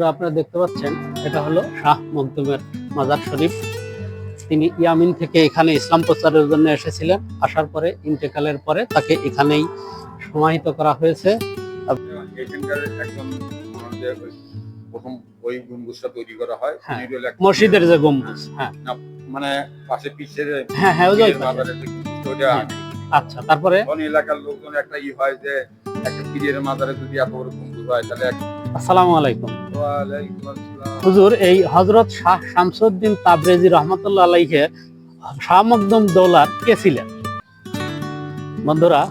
বন্ধুরা আপনারা দেখতে পাচ্ছেন এটা হলো শাহ মখদুমের মাজার শরীফ। তিনি ইয়ামিন থেকে এখানে ইসলাম প্রচারের জন্য এসেছিলেন। আসার পরে ইন্তেকালের পরে তাকে এখানেই সমাহিত করা হয়েছে। প্রথম ওই গম্বুজটা তৈরি করা হয় মসজিদের যে গম্বুজ, মানে পাশে পিছের আচ্ছা, তারপরে এলাকার লোকজন একটা হয় যে একটা পীরের মাজারে যদি এত বড় গম্বুজ হয় তাহলে। আসসালামু আলাইকুম। হুজুর, এই হযরত শাহ শামসুদ্দিন তাবরেজি রহমাতুল্লাহ আলাইহি শাহ মখদুম দৌলার কে ছিলেন? বন্ধুরা,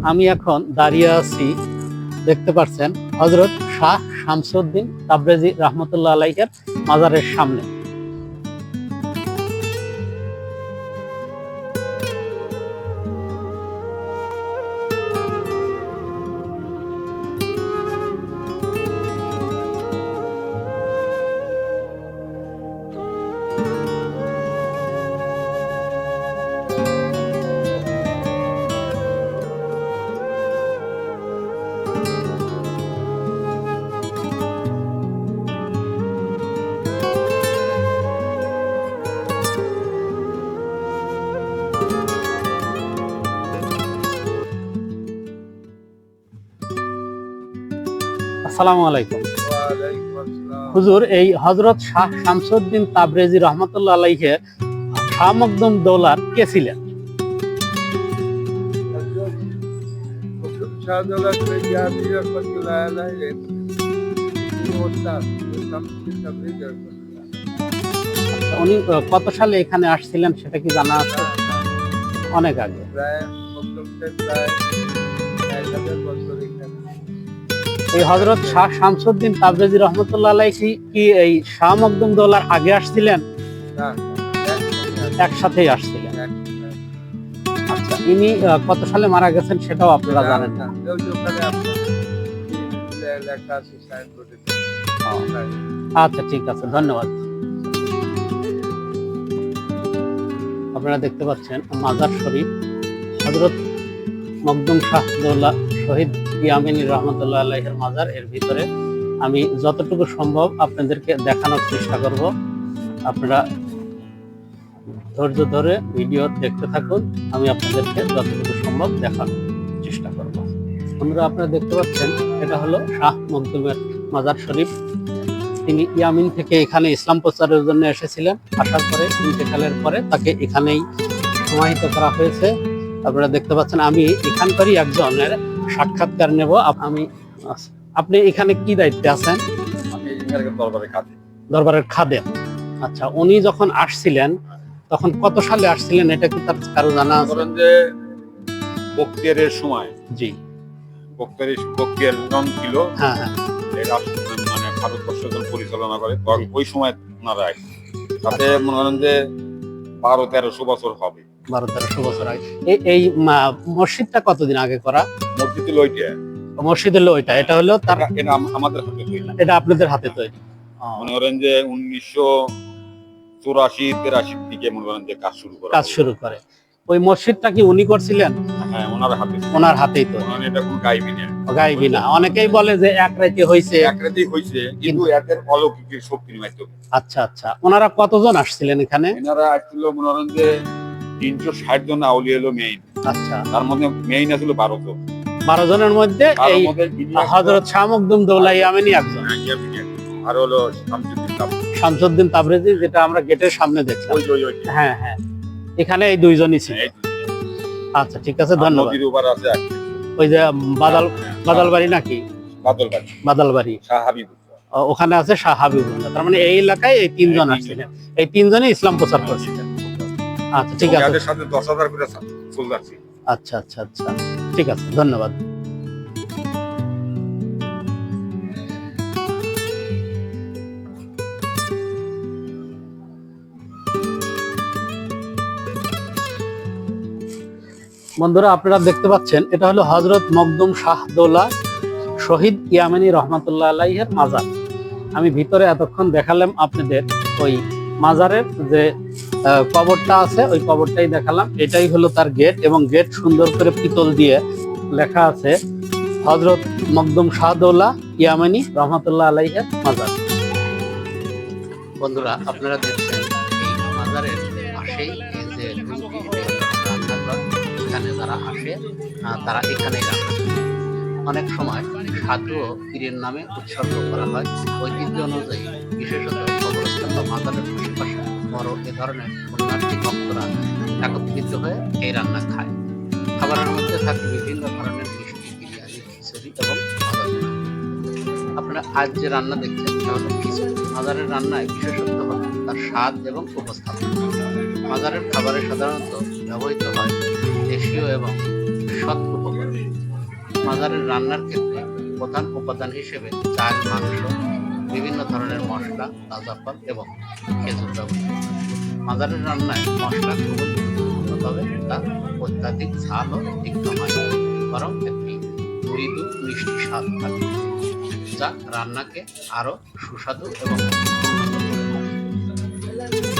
আমি এখন দাঁড়িয়ে আছি, দেখতে পাচ্ছেন হযরত শাহ শামসুদ্দিন তাবরেজি রহমাতুল্লাহ আলাইহির মাজারের সামনে। আসসালামু আলাইকুম। হুজুর, এই হযরত শাহ শামসুদ্দিন তাবরেজি রহমাতুল্লাহ আলাইহি শাহ মখদুম দৌলার কে ছিলেন? উনি কত সালে এখানে আসছিলেন সেটা কি জানা আছে? অনেক আগে। এই হযরত শাহ শামসুদ্দিন তাবরেজি রহমাতুল্লাহ আলাইহি কি এই শাহ মখদুম দৌলার আগে আসছিলেন? একসাথেই আসছিলেন। আচ্ছা, ইনি কত সালে মারা গেছেন সেটাও আপনারা জানেন না? আচ্ছা, ঠিক আছে, ধন্যবাদ। আপনারা দেখতে পাচ্ছেন মাজার শরীফ হযরত মখদুম শাহ দৌলা শহীদ ইয়ামিনী রহমতুল্লাহ আলাইহির মাজার। এর ভিতরে আমি যতটুকু সম্ভব আপনাদেরকে দেখানোর চেষ্টা করব। আপনারা ধৈর্য ধরে ভিডিও দেখতে থাকুন, আমি আপনাদেরকে যতটুকু সম্ভব দেখানোর চেষ্টা করব। বন্ধুরা, আপনারা দেখতে পাচ্ছেন এটা হলো শাহ মখদুমের মাজার শরীফ। তিনি ইয়ামিন থেকে এখানে ইসলাম প্রচারের জন্য এসেছিলেন। আসার পরে ইন্তেকালের পরে তাকে এখানেই সমাহিত করা হয়েছে। আপনারা দেখতে পাচ্ছেন আমি এখানকারই একজনের সাক্ষাৎকার নেব। আপনি এখানে কি দায়িত্বে আছেন? দরবারের খাদেম। আচ্ছা, উনি যখন আসছিলেন তখন কত সালে আসছিলেন এটা কি তার কারো জানা আছে? যে বক্তিয়ারের সময়, জি, বক্তিয়ার নাম ছিল। হ্যাঁ হ্যাঁ, মানে ভারতবর্ষ পরিচালনা করে ওই সময় ওনারা তাতে মনে করেন যে 1200-1300 বছর হবে। 1200-1300 বছর আগে। এই মসজিদটা কতদিন আগে করা? মসজিদ হলো ওইটা। এটা হলো তার আমাদের হাতে তৈরি, এটা আপনাদের হাতে তৈরি। মনে করেন যে 1984-83 দিকে মনে করেন যে কাজ শুরু করে। ওই মসজিদটা কি উনি করছিলেন? হ্যাঁ, ওনার হাতেই তো। এটা কোনো গাইবি না। অনেকেই বলে যে এক রাতে হইছে, কিন্তু এদের অলৌকিক শক্তির মাধ্যমে। আচ্ছা আচ্ছা, ওনারা কতজন আসছিলেন এখানে? এনারা আসছিল মনে করেন যে 360 জন আউলিয়া হলো মেইন। আচ্ছা, তার মধ্যে মেইন আসলে 12 জন। 12 জনের মধ্যে এই হযরত শাহ মখদুম দৌলা ইয়ামিনী একজন, আর হলো শামসুদ্দিন তাবরেজি, যেটা আমরা গেটের সামনে দেখলাম। হ্যাঁ হ্যাঁ, এখানে এই দুইজনই ছিল। আচ্ছা, ঠিক আছে, ধন্যবাদ। ওই যে বাদাল বাড়ি নাকি? বাদাল বাড়ি, ওখানে আছে শাহ হাবিবুল্লাহ। তার মানে এই এলাকায় এই 3 জন আসছিলেন। এই 3 জনই ইসলাম প্রচার করছিলেন। আচ্ছা, ঠিক আছে। আচ্ছা আচ্ছা আচ্ছা, ঠিক আছে, ধন্যবাদ। বন্ধুরা, আপনারা দেখতে পাচ্ছেন এটা হলো হযরত মখদুম শাহ দৌলা শহীদ ইয়ামিনী রহমাতুল্লাহ আলাইহির মাজার। আমি ভিতরে এতক্ষণ দেখালাম আপনাদের ওই মাজারের যে কবরটা আছে, ওই কবরটাই দেখালাম। এটাই হলো তার গেট, এবং গেট সুন্দর করে পিতল দিয়ে লেখা আছে হযরত মখদুম শাহ দৌলা ইয়ামিনী রহমাতুল্লাহ আলাইহির মাজার। বন্ধুরা, আপনারা দেখছেন এই মাজারের পাশেই এই যে রুমটি, এটা হলো রান্নাঘর। এখানে যারা আসে তারা এখানেই রান্না করে। অনেক সময় সাধু ও পীরের নামে উৎসর্গ করা হয়। ঐতিহ্য অনুযায়ী বিশেষত কবরস্থান বা মাজারের আশেপাশে বড় এ ধরনের পুণ্যার্থী ভক্তরা একত্রিত হয়ে এই রান্না খায়। খাবারের মধ্যে থাকে বিভিন্ন ধরনের মিষ্টি, বিরিয়ানি, খিচুড়ি এবং ভাজা পোড়া। আপনারা আজ যে রান্না দেখছেন তা হলো খিচুড়ি। মাজারের রান্নায় বিশেষত্ব হল তার স্বাদ এবং উপস্থাপন। মাজারের খাবারে সাধারণত ব্যবহৃত হয় দেশীয় এবং সৎ উপকরণ। মাজারের রান্নার ক্ষেত্রে প্রধান উপাদান হিসেবে চাল, মাংস, বিভিন্ন ধরনের মশলা, তাজা ফল এবং খেজুর ব্যবহৃত হয়। মাজারের রান্নায় মশলা খুবই গুরুত্বপূর্ণ, তবে তা অত্যাধিক ঝাল ও তীক্ষ্ণ হয় না, বরং একটি মৃদু মিষ্টি স্বাদ থাকে, যা রান্নাকে আরো সুস্বাদু এবং উন্নত করে তোলে।